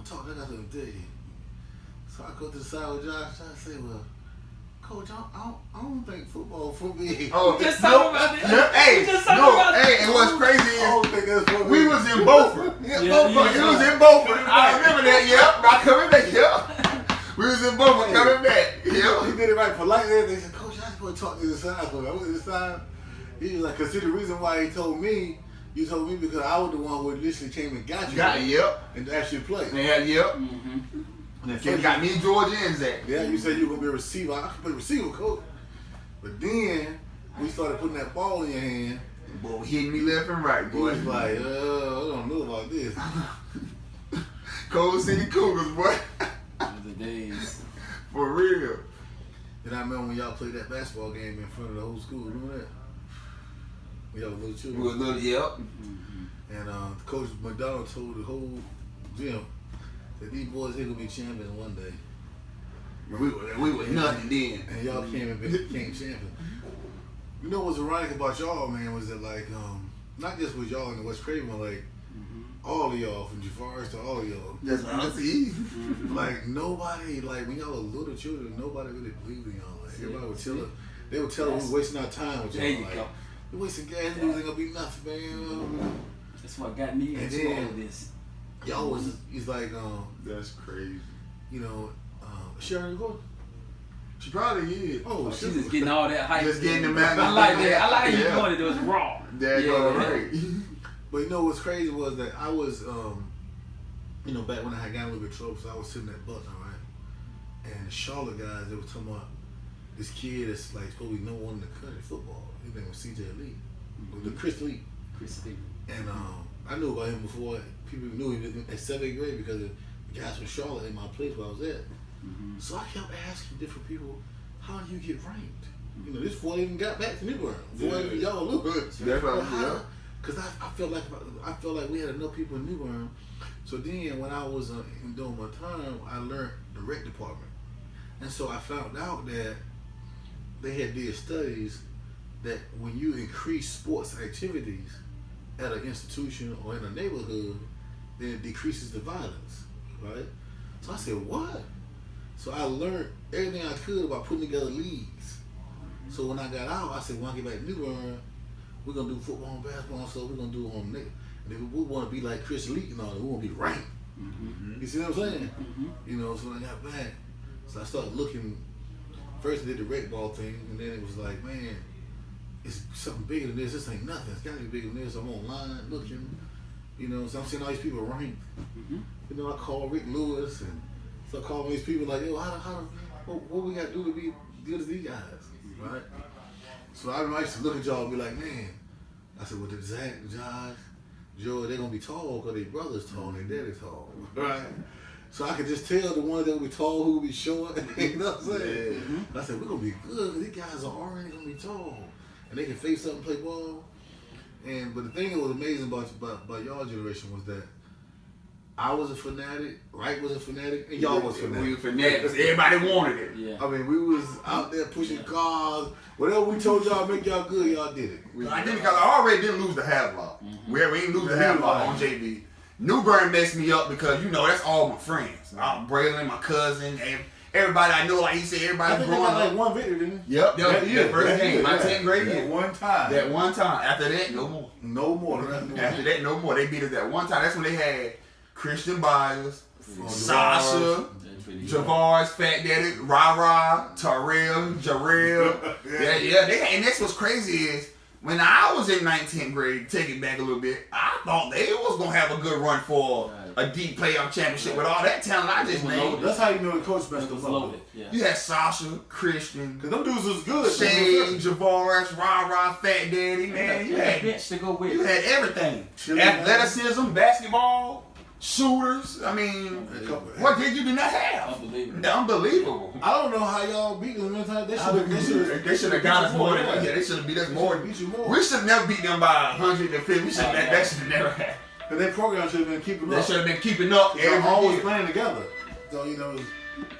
want to talk. I got something to tell you. So I go to the side with Josh. I say, well, Coach, I don't think football for me. Oh, just talking about it. Hey, and what's crazy is I don't think that's for me. we was in Beaufort. It was in Beaufort. I remember that. Yep, I coming back. Yep, we was in Beaufort coming back. Yep, he did it right politely. They said, Coach, I just want to talk to you the side for me. I went to the side. He was like, cause see the reason why he told me. You told me because I was the one who initially came and got you. Yep. And actually played. Yeah, yep. And then You got me and George in Zach. Yeah, you said you were going to be a receiver. I could be a receiver, Coach. But then, we started putting that ball in your hand. Boy, hitting me left and right, boy. It's like, I don't know about this. Cold City Cougars, boy. The days. For real. And I remember when y'all played that basketball game in front of the whole school. Remember that? When y'all were little children. We were little, yep. And Coach McDonald told the whole gym that these boys here gonna be champions one day. We were nothing then. And y'all came and became champions. You know what's ironic about y'all, man, was that like, not just with y'all in the West Craven, but like all of y'all, from Jafars to all of y'all. That's what I see. Like nobody, like when y'all were little children, nobody really believed in y'all. Like everybody would tell us, they would tell us we were wasting our time with y'all. There you like, go. You're wasting gas, it ain't gonna be nothing, man. That's what got me into all of this. Y'all was, it's like, That's crazy. you know, Sharon Gordon. She probably is. Oh, She's just getting all that hype. Just getting the man. I like that. I like how you Yeah. doing it. It was raw. That right. But you know what's crazy was that I was, you know, back when I had gotten a little bit of trouble, so I was sitting at Butler, right? And the Charlotte guys, they were talking about this kid that's like supposed to be number one in the country football. His name was C.J. Lee, the Chris Lee. And I knew about him before people knew him in 7th grade because the guys from Charlotte in my place where I was at. So I kept asking different people, how do you get ranked? You know, this boy even got back to New Bern. Before y'all look good. Because I felt like we had enough people in New Bern. So then when I was doing my time, I learned the rec department. And so I found out that they had did studies that when you increase sports activities at an institution or in a neighborhood, then it decreases the violence, right? So I said, what? So I learned everything I could about putting together leagues. So when I got out, I said, when I get back to New Bern, we're going to do football and basketball, so we're going to do it on Nick. And if we want to be like Chris Lee and all that, we want to be ranked. You see what I'm saying? You know, so when I got back, so I started looking. First I did the rec ball thing, and then it was like, man, it's something bigger than this. This ain't nothing. It's got to be bigger than this. I'm online looking, you know, so I'm seeing all these people ranked. You know, I called Rick Lewis and start calling these people like, yo, what we got to do to be good as these guys, right? So I used to look at y'all and be like, man, I said, well, Zach, Josh, Joe, they're going to be tall because their brother's tall and their daddy's tall, right? So I could just tell the ones that would be tall who would be short, you know what I'm saying? I said, we're going to be good. These guys are already going to be tall. And they can face up and play ball. But the thing that was amazing about y'all generation was that I was a fanatic, Wright was a fanatic, and y'all was fanatics. We were fanatics. Everybody wanted it. Yeah. I mean, we was out there pushing cars. Whatever we told y'all make y'all good, y'all did it. I did because I already didn't lose the half-block. We didn't lose the half-block on JV. New Bern messed me up because, you know, that's all my friends. Braylon, my cousin, and everybody I know, like he said, everybody growing up. Like one victory, didn't he? Yep, that first game, my 10th grade year. One time. That one time. After that, no more. No more. After that, no more. They beat us that one time. That's when they had Christian Byers, Sasha, Javars, Fat Daddy, Ra, Terrell, Jarrell. And that's what's crazy is when I was in 19th grade, take it back a little bit, I thought they was going to have a good run for a deep playoff championship with all that talent I just named. That's how you know the coach messed us up. You had Sasha, Christian, because them dudes was good. Shane, Javars, Ra, Fat Daddy, man. You had bench to go with. You had everything. Athleticism, basketball, shooters. I mean, what did you not have? Unbelievable. I don't know how y'all beat them. They should have got us more than that. They should have beat us more. We should have never beat them by 150. That should have never happened. Because their program should have been keeping up. They should have been keeping up. They're always playing together. So, you know,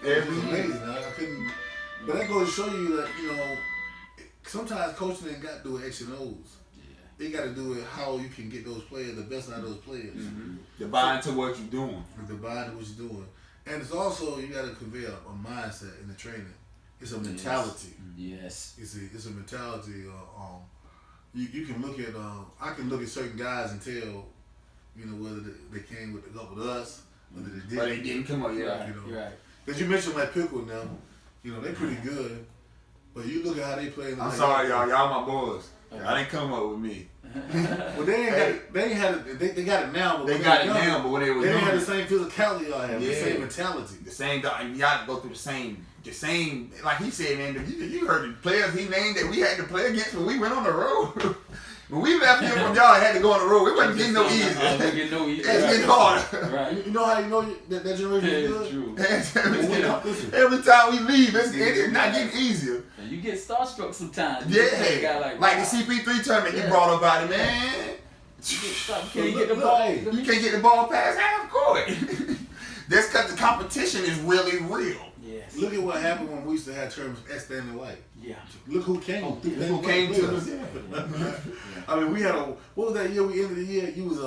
it was year. amazing. I couldn't. But that goes to show you that, you know, sometimes coaching ain't got to do with X and O's. It got to do with how you can get those players, the best out of those players. Mm-hmm. To buy into what you're doing. To buy into what you're doing. And it's also, you got to convey a mindset in the training. It's a mentality. Yes. It's a mentality. You can look at, I can look at certain guys and tell, you know, whether they came up with us, whether they didn't. But they didn't come up, yeah. You know. Right. Because you mentioned like Pickle now, you know, they pretty good. But you look at how they play. I'm sorry, y'all. Y'all my boys. Y'all didn't come up with me. Well, they got it now. But they got it now, but when they were didn't young, have the same physicality y'all have, the same mentality. The same, y'all go through the same, like he said, man, you heard the players he named that we had to play against when we went on the road. When we left here from y'all and had to go on the road, we wasn't getting no easier. It's getting harder. Right. You know how you know that generation is true. Every time we leave, it's not getting easier. And you get starstruck sometimes. Yeah. Like the CP3 tournament you brought up about it, man. You can't get the ball. You can't get the ball past half court. That's because the competition is really real. Yes. Look at what happened when we used to have terms at Stanley White. Yeah. Look who came. Look who came to us. I mean, we had what was that year? We ended the year. You was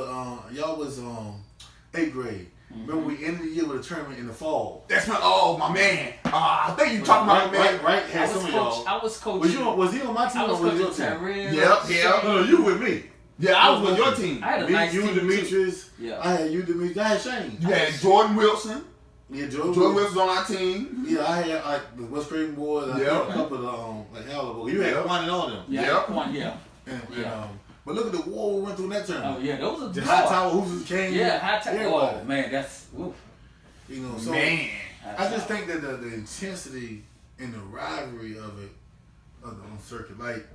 y'all was 8th grade. Mm-hmm. Remember, we ended the year with a tournament in the fall. That's my man. I think you talking about man. Right. Had some of y'all. I was coaching. Was he on my team? I was or was coaching your team? Yep. No, you with me. Yeah, I was with your team. I had a nice you, team Demetrius. Yeah. I had you, Demetrius. I had Shane. You had Jordan Wilson. Yeah, Jordan Wilson on our team. Yeah, I had the West Craven boys. I had a couple of like Hannibal. You had one and all them. Yeah. But look at the war we went through in that tournament. Oh yeah, those are the high tower hoopers came. Yeah, high tower. Oh man, that's oof. You know, so man. I just think that the intensity and the rivalry of it on circuit, like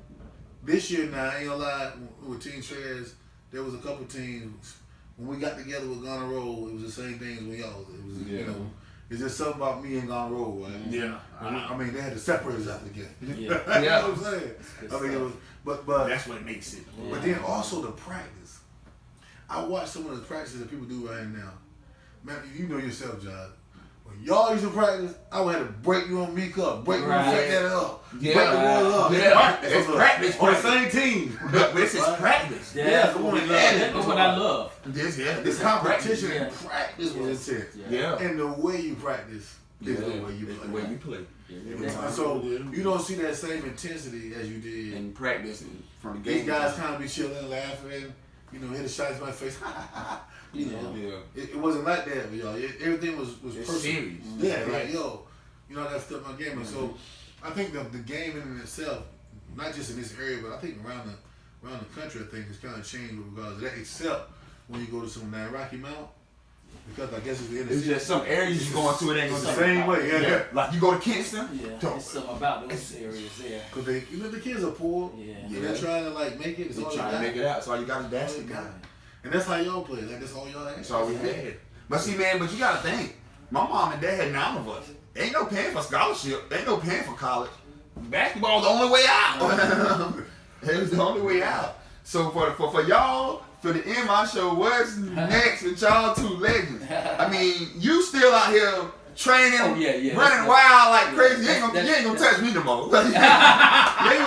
this year now, I ain't gonna lie, with Team Trez, there was a couple teams when we got together with Ghana Roll, it was the same thing as when y'all was. It was you know, it's just something about me and Ghana Roll, right? Yeah. I mean, they had to separate us out again. Yeah. You know what I'm saying? I mean, it was, but that's what makes it. But then also the practice. I watch some of the practices that people do right now. Man, you know yourself, John. When y'all used to practice, I would have to break you on me up, break you on that up, break the wall up. It's practice on the same team. But this is practice. That's what I love. This competition and practice was intense. Yeah. And the way you practice is the way you play. The way you play. So you don't see that same intensity as you did in practice from the game. These guys kind of be chilling, laughing, you know, hit a shot in my face. You know, it wasn't like that with y'all. Everything was personal. Serious. Yeah, like yo, you know, I gotta step my game. And so I think the game in itself, not just in this area, but I think around the country, I think it's kind of changed with regards to that. Except when you go to some Rocky Mount, because I guess it's the inner It's just some areas you going to, it ain't going the same way. Yeah. Like you go to Kingston. Yeah, there's something about those areas there. Cause they, you know, the kids are poor. Yeah. They're trying to like make it. They're trying to make it out. So all you got is basketball. And that's how y'all play. Like that's all y'all had. That's all we had. But see, man, but you gotta think. My mom and dad had 9 of us. Ain't no paying for scholarship. Ain't no paying for college. Basketball's the only way out. It was the only way out. So for y'all, for the end of my show, what's next with y'all two legends? I mean, you still out here training, running wild like crazy. You ain't gonna touch me no more. you ain't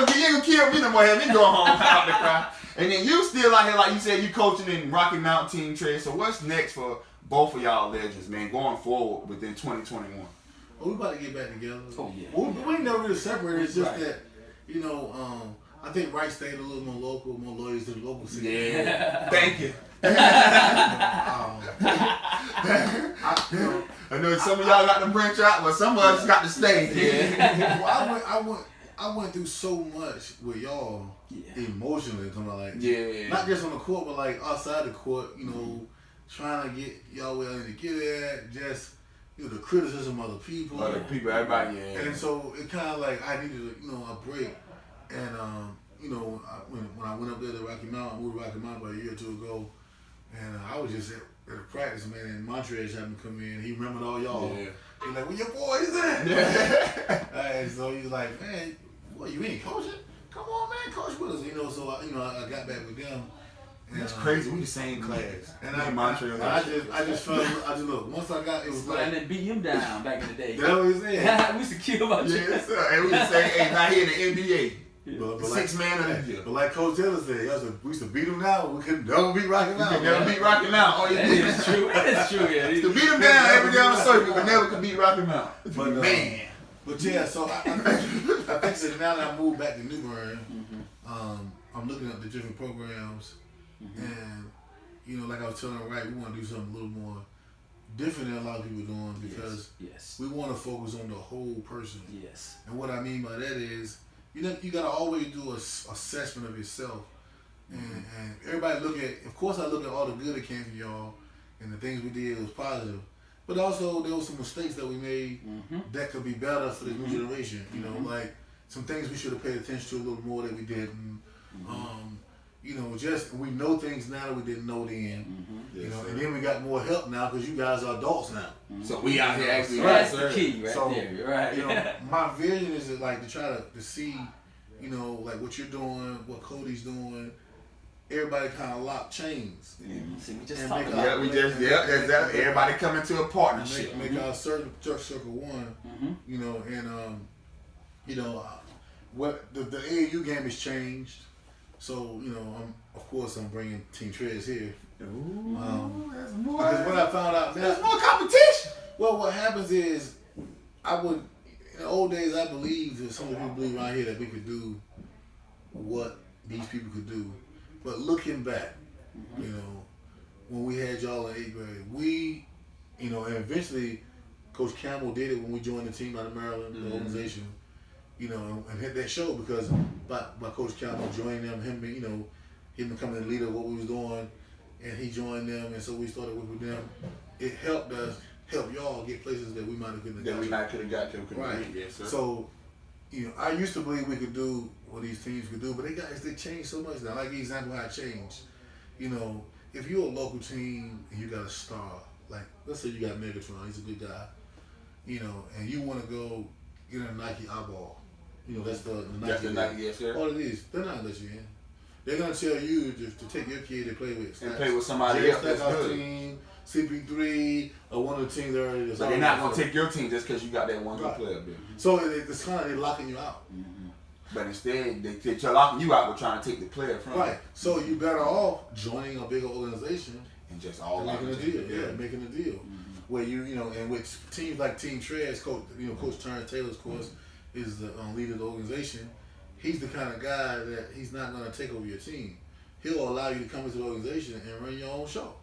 gonna kill me no more. Have me go home out the crowd. And then you still out here, like you said, you coaching in Rocky Mount Team Trade. So what's next for both of y'all legends, man, going forward within 2021? Oh, we about to get back together. Oh, yeah. We ain't never really separated. It's just that, you know, I think Wright stayed a little more local, more loyal to the local scene. Yeah. Thank you. I know some of y'all got to branch out, but some of us got to stay. Yeah. Well, I went through so much with y'all emotionally, not just on the court, but like outside the court, you know, trying to get y'all where I need to get at, just, you know, the criticism of the people. Everybody, And so it kind of like I needed, you know, a break. And, you know, when I went up there to Rocky Mount, I moved to Rocky Mount about a year or two ago, and I was just at a practice, man, and Montrez happened to come in. He remembered all y'all. Yeah. He's like, where your boys at? And so he was like, man, what, you ain't coaching? Come on, man, coach with us. You know, so I got back with them. And, that's crazy. We the same class. And I just look. Once I got, it was like, and then beat him down back in the day. That was it. We used to kill about you. Yes, sir. And we the same. Hey, not here in the NBA. But The like, 6th man of the year. But like Coach Taylor said, we used to beat them down. We could never beat Rocky You Mountain. can never beat Rocky Mountain. Oh, That is true. That is true. Yeah. To beat them down every day on the circuit, but never could beat Rocky Mountain. But, man. But yeah, so I think that now that I moved back to New Bern, I'm looking at the different programs, and you know, like I was telling Wright, we want to do something a little more different than a lot of people are doing because we want to focus on the whole person. Yes. And what I mean by that is, you know, you gotta always do a assessment of yourself, and everybody look at. Of course, I look at all the good that came from y'all, and the things we did was positive. But also, there were some mistakes that we made that could be better for the new generation. You know, like some things we should have paid attention to a little more that we didn't. You know, just we know things now that we didn't know then. You know, and then we got more help now because you guys are adults now. So we out here actually. That's the key right So, there. Right. You know, my vision is like to try to see, you know, like what you're doing, what Cody's doing. Everybody kind of lock chains. See, we just And talked make about Exactly. Everybody come into a partnership. Make our circle one. You know, and you know, what the AAU game has changed. So you know, of course I'm bringing Team Trez here. There's more. Because what I found out now, There's more competition. well, what happens is, in the old days, I believed that some of the people believe around here that we could do what these people could do. But looking back, you know, when we had y'all in 8th grade, you know, and eventually Coach Campbell did it when we joined the team out of Maryland, the organization, you know, and hit that show because by Coach Campbell joining them, him becoming the leader of what we was doing, and he joined them, and so we started working with them. It helped us help y'all get places that we might have couldn't have got to. Right. Yes, sir. So, you know, I used to believe we could do what these teams could do, but they changed so much now. Like the example how it changed. You know, if you're a local team and you got a star, like let's say you got Megatron, he's a good guy, you know, and you want to go get a Nike eyeball. You know, that's the Nike. Yes, sir. All it is, they're not gonna let you in. They're gonna tell you to take your kid to play with. And play with somebody else that's good. Team, CP3, or one of the teams that already. But they're not gonna take your team just because you got that one good player. So it's kind of they're locking you out. But instead, they're locking you out with trying to take the player from you. Right. So you better off joining a bigger organization And just all making a deal. Yeah, making a deal. Where you know, and with teams like Team Trez, Coach Turner Taylor, of course, is the leader of the organization. He's the kind of guy that he's not going to take over your team. He'll allow you to come into the organization and run your own show.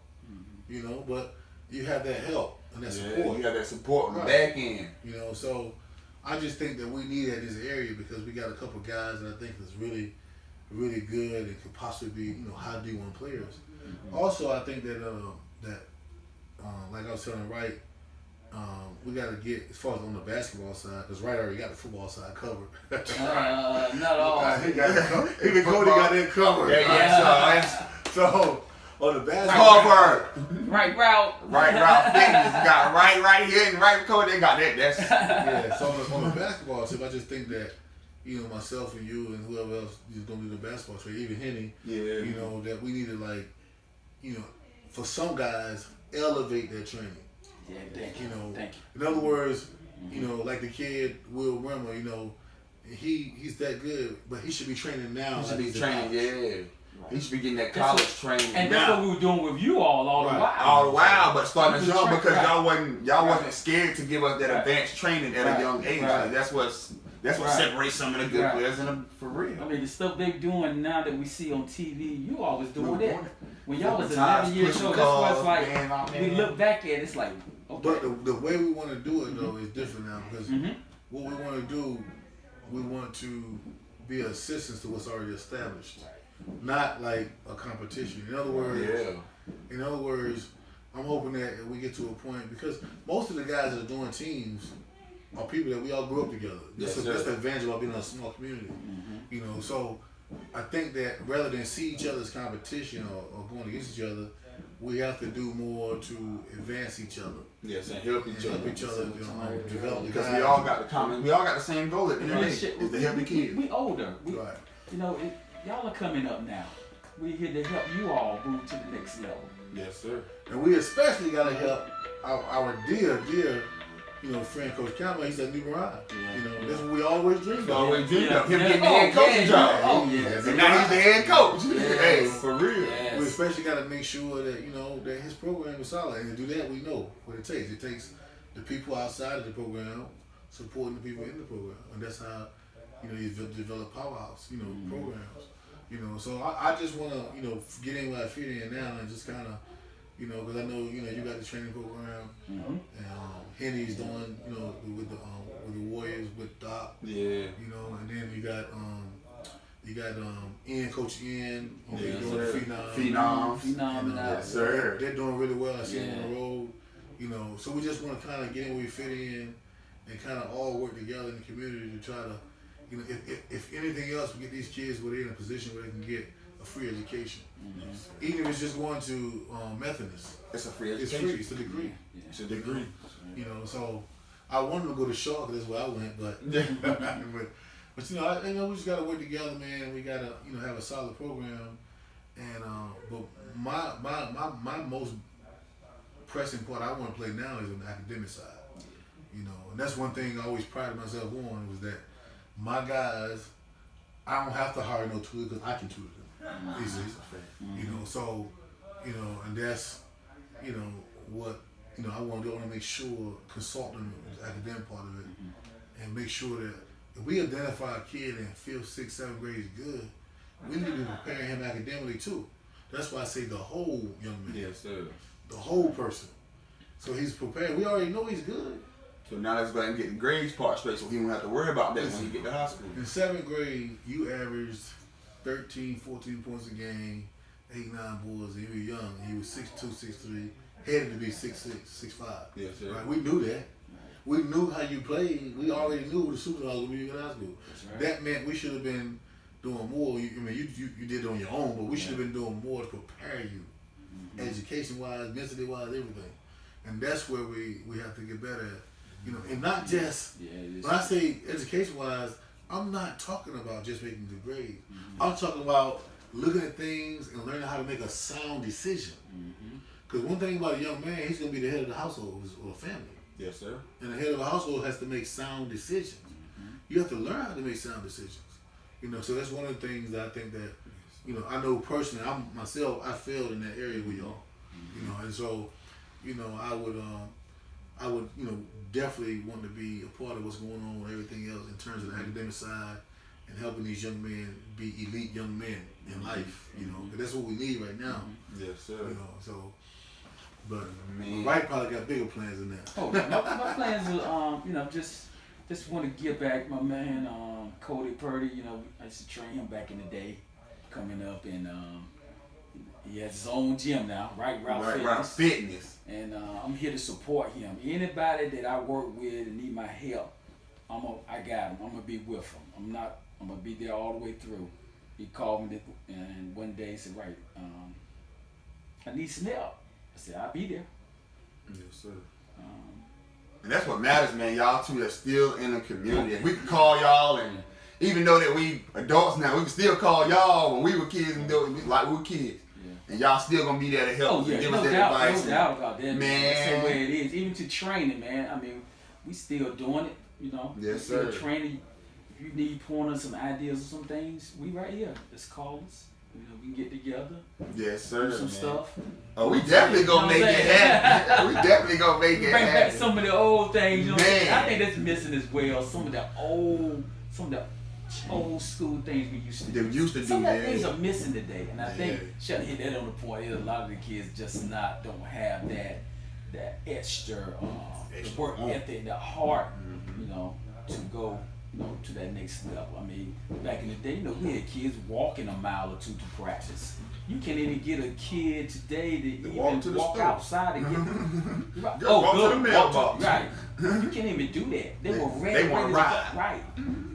You know, but you have that help and that support. You got that support on the back end. You know, so I just think that we need that in this area because we got a couple guys that I think is really, really good and could possibly be, you know, high D1 players. Also, I think that like I was telling Wright, we got to get as far as on the basketball side because Wright already got the football side covered. Not all. He got it covered. Even Cody got it covered. So on the basketball Covered. Right route. Right route fitness. You got right here and right code. They got that. That's yeah. So on the basketball tip, I just think that, you know, myself and you and whoever else is gonna do the basketball trade, even Henny, you know, that we need to, like, you know, for some guys, elevate their training. Yeah, thank you. You know, Thank you. in other words, you know, like the kid Will Rimmer, you know, he's that good, but he should be training now. he should be training. Yeah. He should be getting that college training. And that's what we were doing with you all the while. All the while, but starting young because y'all wasn't scared to give us that advanced training at a young age. Like, that's what separates some of the good players for real. I mean, the stuff they doing now that we see on TV, you always doing it. When y'all was Times 11 years old, that's why it's like, man. we look back at it, it's like, okay. But the way we want to do it, though, is different now because what we want to do, we want to be assistants to what's already established. Not like a competition. In other words, I'm hoping that we get to a point because most of the guys that are doing teams are people that we all grew up together. That's the advantage about being in a small community. You know, so I think that rather than see each other as competition or going against each other, we have to do more to advance each other. Yes, and help each other. Develop. Because we all got the same goal at the end of the day, is to help the kids. We older. Right. You know, y'all are coming up now. We're here to help you all move to the next level. Yes, sir. And we especially got to help our dear you know, friend Coach Campbell, he's at New Mariah. You know, that's what we always dreamed of. Always dreamed of him getting the head coaching job. Oh, yeah. And now he's the head coach. Yes. Hey, for real. Yes. We especially got to make sure that, you know, that his program is solid. And to do that, we know what it takes. It takes the people outside of the program supporting the people in the program. And that's how, you know, you develop powerhouse, you know, programs. You know, so I just want to, you know, get in where I fit in now and just kind of, you know, because I know, you know, you got the training program, and Henny's doing, you know, with the Warriors with Doc. Yeah. You know, and then you got Ian, Coach Ian, Yes, doing sir. Phenoms. Phenom. Yes, sir. They're doing really well. I see them on the road. You know, so we just want to kind of get in where we fit in, and kind of all work together in the community to try to, you know, if anything else, we get these kids where they're in a position where they can get a free education. Even if it's just going to Methodist. It's a free It's education. free. It's a degree. It's a degree. You know, so I wanted to go to Shaw because that's where I went, but but you know, we just gotta work together, man. We gotta, you know, have a solid program. And but my most pressing part I want to play now is on the academic side. You know, and that's one thing I always prided myself on was that my guys, I don't have to hire no tutor because I can tutor them easily. You know, so, you know, and that's, you know, what, you know, I want to do. I want to make sure consulting is the academic part of it, and make sure that if we identify a kid in 5th, 6th, 7th grade is good, we need to be preparing him academically too. That's why I say the whole young man. Yes, sir. The whole person. So he's prepared. We already know he's good. So now let's go ahead and get the grades part straight so he don't have to worry about that when you get to high school. In 7th grade, you averaged 13, 14 points a game, 8, 9 boards, and you were young. And he was 6'2", 6'3", headed to be 6'6", 6'5". Yes, sir. Right? We knew that. We knew how you played. We already knew what the superstars was when you were in high school. Right. That meant we should have been doing more. You did it on your own, but we should have been doing more to prepare you, education-wise, mentally-wise, everything. And that's where we have to get better at. You know, and not just, when I say education-wise, I'm not talking about just making good grades. I'm talking about looking at things and learning how to make a sound decision. Because one thing about a young man, he's going to be the head of the household or family. Yes, sir. And the head of a household has to make sound decisions. You have to learn how to make sound decisions. You know, so that's one of the things that I think that, you know, I know personally, I failed in that area with y'all. You know, and so, you know, I would, you know, definitely want to be a part of what's going on with everything else in terms of the academic side and helping these young men be elite young men in life. You know, 'cause that's what we need right now. Yes, sir. You know, so. But Man. Wright probably got bigger plans than that. Oh, my plans are, you know, just want to give back my man, Cody Purdy. You know, I used to train him back in the day, coming up, and he has his own gym now, Right Fitness. And I'm here to support him. Anybody that I work with and need my help, I got him. I'm gonna be with him. I'm gonna be there all the way through. He called me and one day he said, "Right, I need some help." I said, "I'll be there." Yes, sir. And that's what matters, man. Y'all two that's still in the community. If we can call y'all, and even though that we adults now, we can still call y'all when we were kids and do it like we were kids. And y'all still gonna be there to help and give us that advice. No doubt about that, man. That's the Man. way it is. Even to training, man. I mean, we still doing it, you know. Yes, we still sir. training. If you need pointers, some ideas or some things, we right here. Just call us. You know, we can get together, Yes, sir. do some man. stuff. Oh, we definitely gonna make it happen. We definitely gonna make it Bring back happen. some of the old things, you know. Man. I think that's missing as well. Some of the old school things we used to do. They used to do, Some of man. the things are missing today, and I think Yeah. should hit that on the point. Is a lot of the kids just don't have that extra work ethic, the heart, you know, to go, you know, to that next level. I mean, back in the day, you know, we had kids walking a mile or two to practice. You can't even get a kid today to even walk to the walk store. outside and get right. Go walk to the mailbox. Walk to- right. You can't even do that. They were ready. They wanna to ride. go. Right.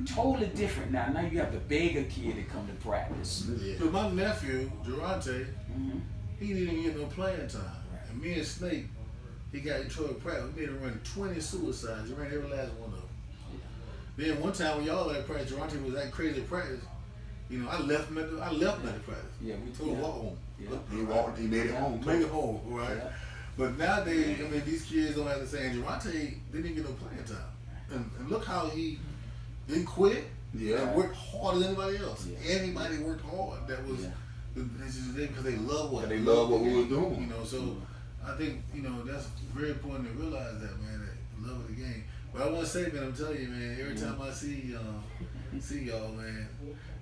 Totally different now. Now you have to beg a kid to come to practice. Yeah. So my nephew, Durante, he didn't even get no playing time. And me and Snake, he got in trouble with practice. We made him run 20 suicides. He ran every last one of them. Then one time when y'all at practice, Durante was that crazy at practice. You know, I left him at the practice. Yeah, we told him to walk home. Yeah. He walked. He made it home. Make it home, right? Yeah. But nowadays, I mean, these kids don't have the same. Durante didn't get no playing time, and look how he didn't quit. Yeah. And worked hard as anybody else. Yeah. Everybody worked hard. That was because they love what we were doing. You know, so I think that's very important to realize that, man. That love of the game. But I want to say, man, I'm telling you, man. Every time I see y'all, man,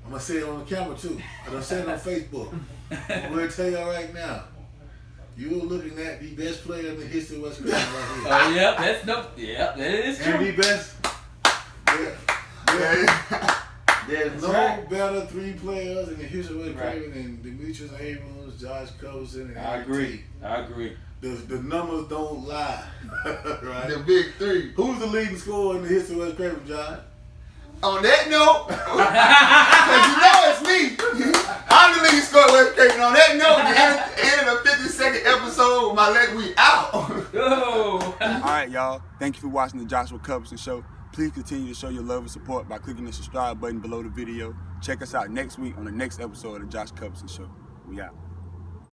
I'm gonna say it on the camera too. I don't say it on Facebook. I'm gonna tell y'all right now. You're looking at the best player in the history of West Craven right here. Oh yeah, that is true. And the best. There's no better 3 players in the history of West Craven than Demetrius Abrams, Josh Cuthbertson, and I agree. The numbers don't lie. Right? The big 3. Who's the leading scorer in the history of West Craven, John? On that note, because it's me. I'm the leading scorer of West Craven. On that note, the end of the 52nd episode of my leg, we out. Oh. All right, y'all. Thank you for watching the Joshua Cuthbertson Show. Please continue to show your love and support by clicking the subscribe button below the video. Check us out next week on the next episode of the Josh Cuthbertson Show. We out.